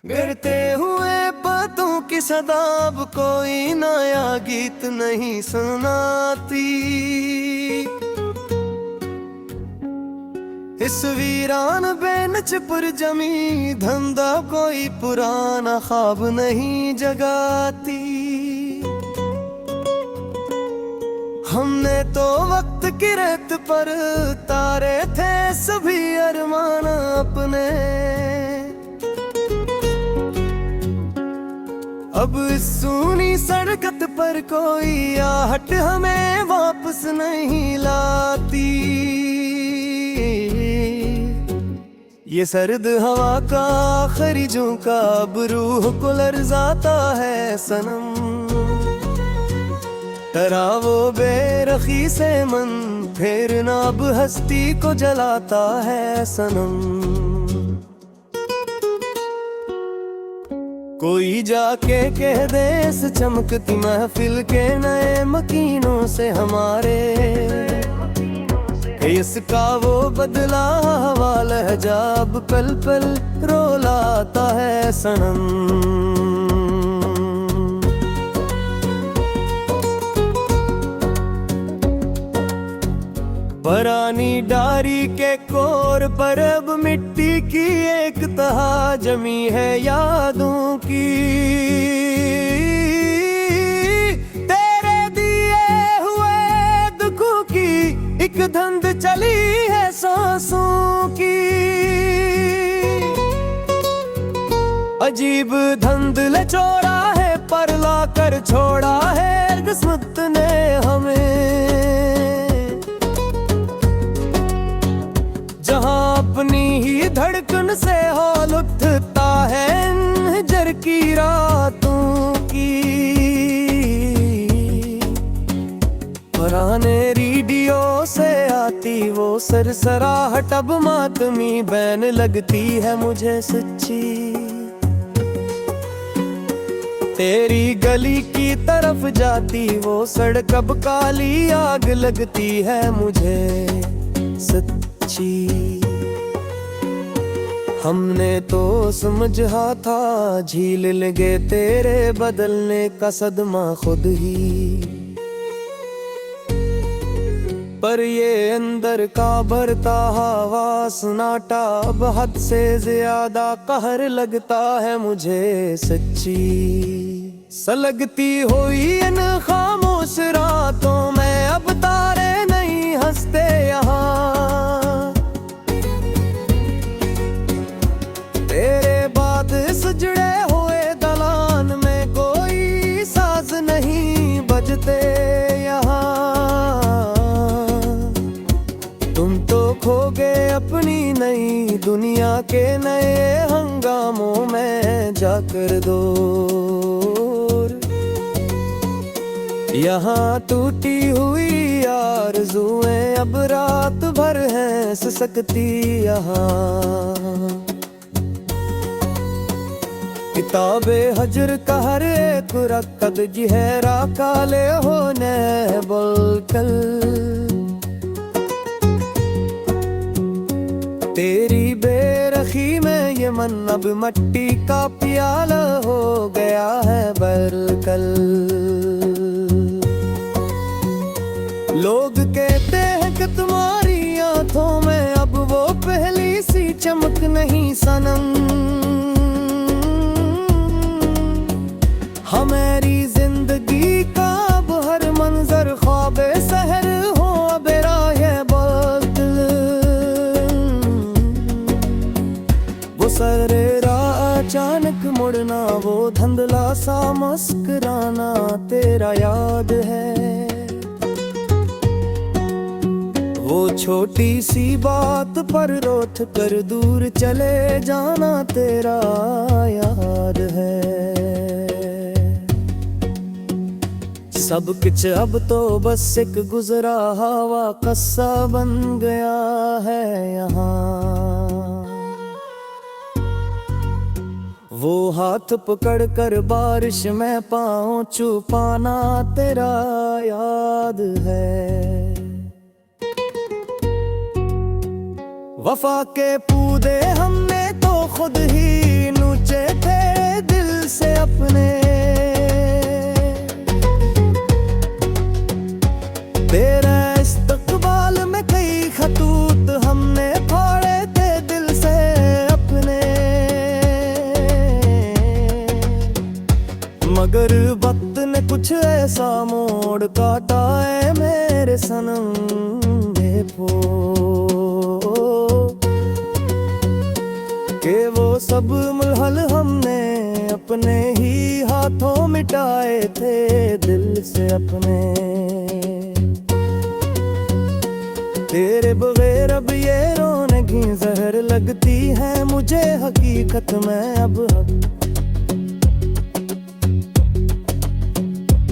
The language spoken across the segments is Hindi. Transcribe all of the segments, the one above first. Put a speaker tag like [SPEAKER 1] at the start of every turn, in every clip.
[SPEAKER 1] गिरते हुए बातों की सदा अब कोई नया गीत नहीं सुनाती। इस वीरान बेनच पर जमी धंधा कोई पुराना ख्वाब नहीं जगाती। हमने तो वक्त की रेत पर तारे थे सभी अरमान अपने। अब इस सूनी सड़कत पर कोई आहट हमें वापस नहीं लाती। ये सर्द हवा का आखिरी झोंका अब रूह को लर्जाता है सनम। डरा वो बेरखी से मन फिर ना अब हस्ती को जलाता है सनम। कोई जाके कह दे इस चमकती महफिल के नए मकीनों से हमारे, इसका वो बदला हवा लहजा अब पल पल रोलाता है सनम। पुरानी डारी के कोर पर अब मिट्टी की एक तहा जमी है यादों की। तेरे दिए हुए दुखों की एक धुंध चली है सांसों की। अजीब धुंधले छोड़ा है पर लाकर छोड़ा है किस्मत ने हमें। जहाँ अपनी ही धड़कन से हाल उठता है हिजर की रातों की। पुराने रेडियो से आती वो सरसराहट अब मातमी बैन लगती है मुझे सच्ची। तेरी गली की तरफ जाती वो सड़क अब काली आग लगती है मुझे सच्ची। हमने तो समझा था झील लगे तेरे बदलने का सदमा खुद ही, पर ये अंदर का भरता हवा सुनाटा अब हद से ज्यादा कहर लगता है मुझे सच्ची। सलगती हुई इन खामोश रातों में अब तारे नहीं हंसते यहाँ। तेरे बाद सजड़े हुए दलान में कोई साज नहीं बजते यहाँ। तुम तो खो गए अपनी नई दुनिया के नए हंगामों में जाकर दूर। यहाँ टूटी हुई आरज़ुएं अब रात भर हैं सिसकती यहाँ। किताबे हजर का हर एक रकद जिहरा काले होने बोलकल। तेरी बेरखी में ये मन अब मट्टी का प्याला हो गया है बरकल। लोग कहते हैं कि तुम्हारी आंखों में अब वो पहली सी चमक नहीं सनम। हमारी जिंदगी का अब हर मंजर ख्वाबे सहर हो अब राहे बदल। वो सरेरा अचानक मुड़ना वो धुंधला सा मुस्कुराना तेरा याद है। वो छोटी सी बात पर रोठ कर दूर चले जाना तेरा याद है। सब कुछ अब तो बस एक गुजरा हवा कस्सा बन गया है यहाँ। वो हाथ पकड़ कर बारिश में पाँव छुपाना तेरा याद है। वफा के पूदे हमने तो खुद ही नूचे थे मगर वक्त ने कुछ ऐसा मोड़ काटा है मेरे सनम देखो कि वो सब मुलहल हमने अपने ही हाथों मिटाए थे दिल से अपने। तेरे बगैर अब ये रौनकी जहर लगती है मुझे हकीकत में अब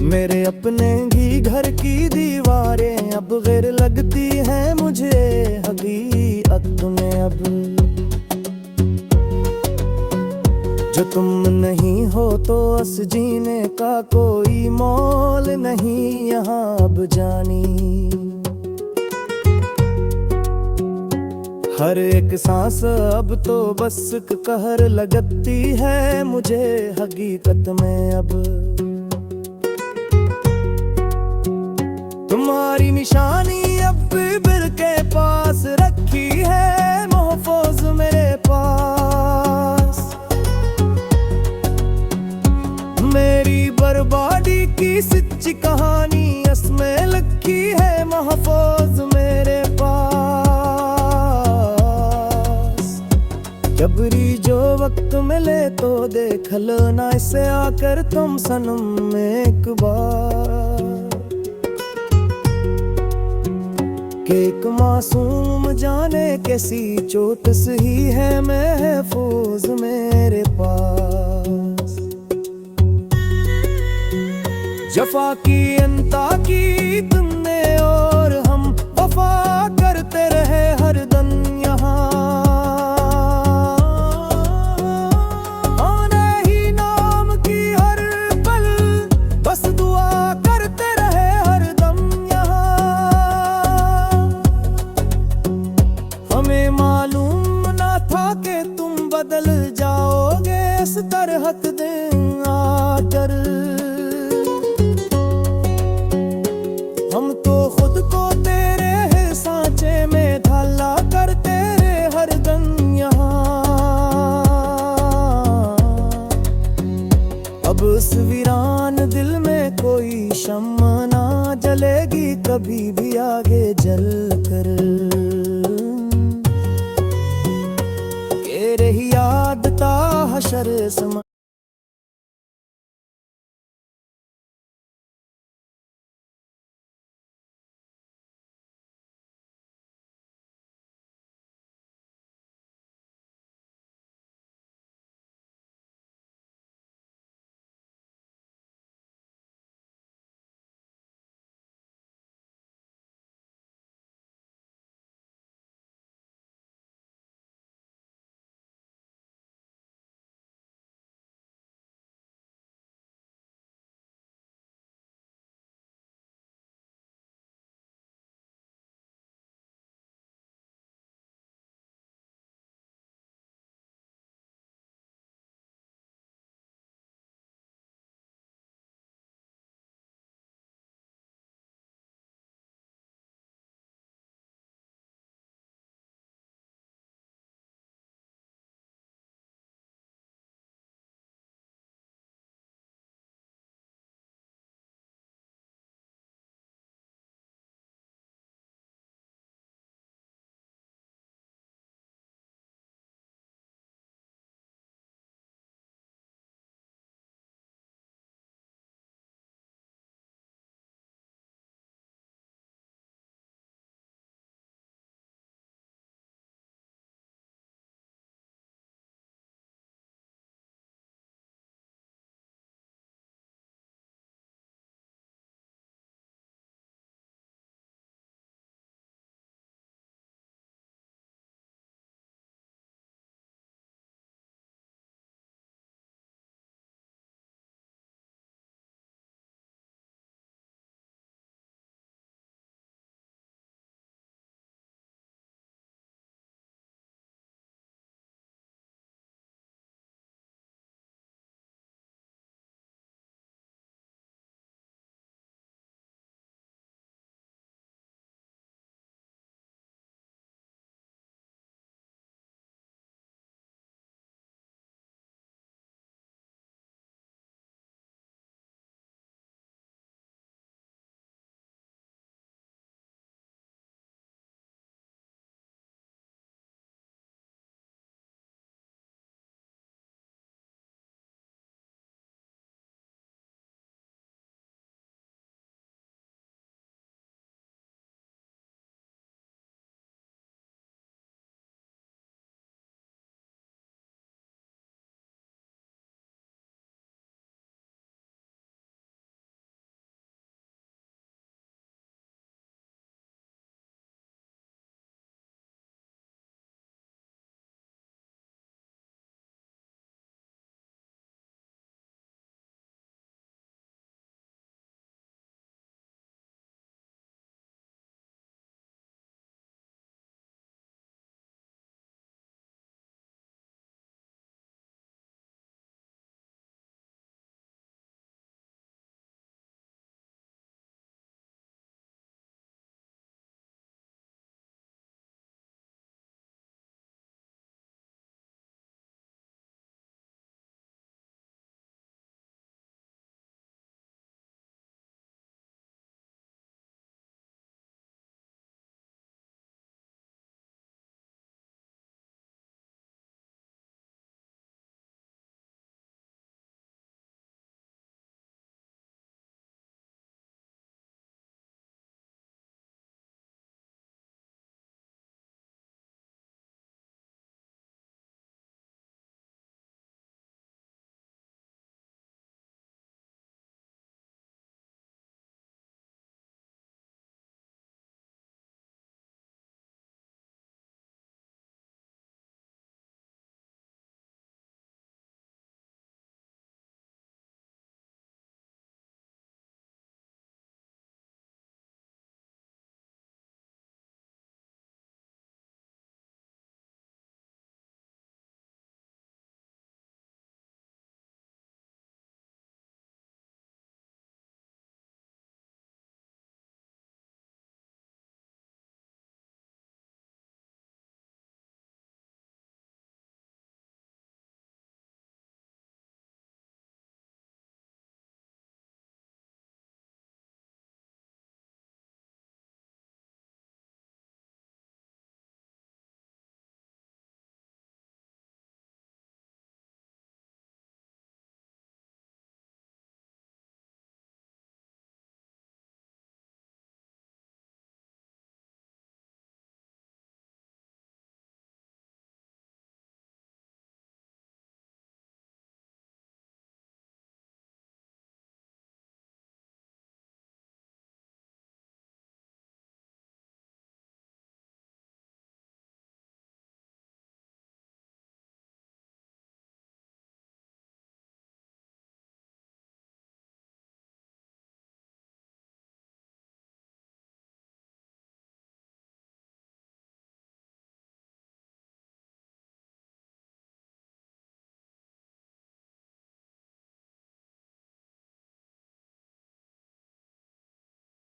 [SPEAKER 1] मेरे अपने ही घर की दीवारें अब गैर लगती हैं मुझे हकीकत में अब। जो तुम नहीं हो तो अस जीने का कोई मोल नहीं यहाँ अब जानी। हर एक सांस अब तो बस कहर लगती है मुझे हकीकत में अब। तुम्हारी निशानी अब बिल के पास रखी है महफूज मेरे पास। मेरी बर्बादी की सच्ची कहानी इसमें लिखी है महफूज मेरे पास। जबरी जो वक्त मिले तो देख लो ना इसे आकर तुम सनम एक बार। कि एक मासूम जाने कैसी चोट सही है महफूज मेरे पास। जफा की अंता की तुमने और हम वफा करते रहे हरदम यहाँ। आने ही नाम की हर पल बस दुआ करते रहे हरदम यहाँ। हमें मालूम ना था कि तुम बदल जाओगे इस तरह दिन आकर। हम तो खुद को तेरे सांचे में ढाला करते रहे हरदम यहाँ। अब उस वीरान दिल में कोई शम्मा ना जलेगी कभी भी आगे जल कर। रही याद ता हशर समा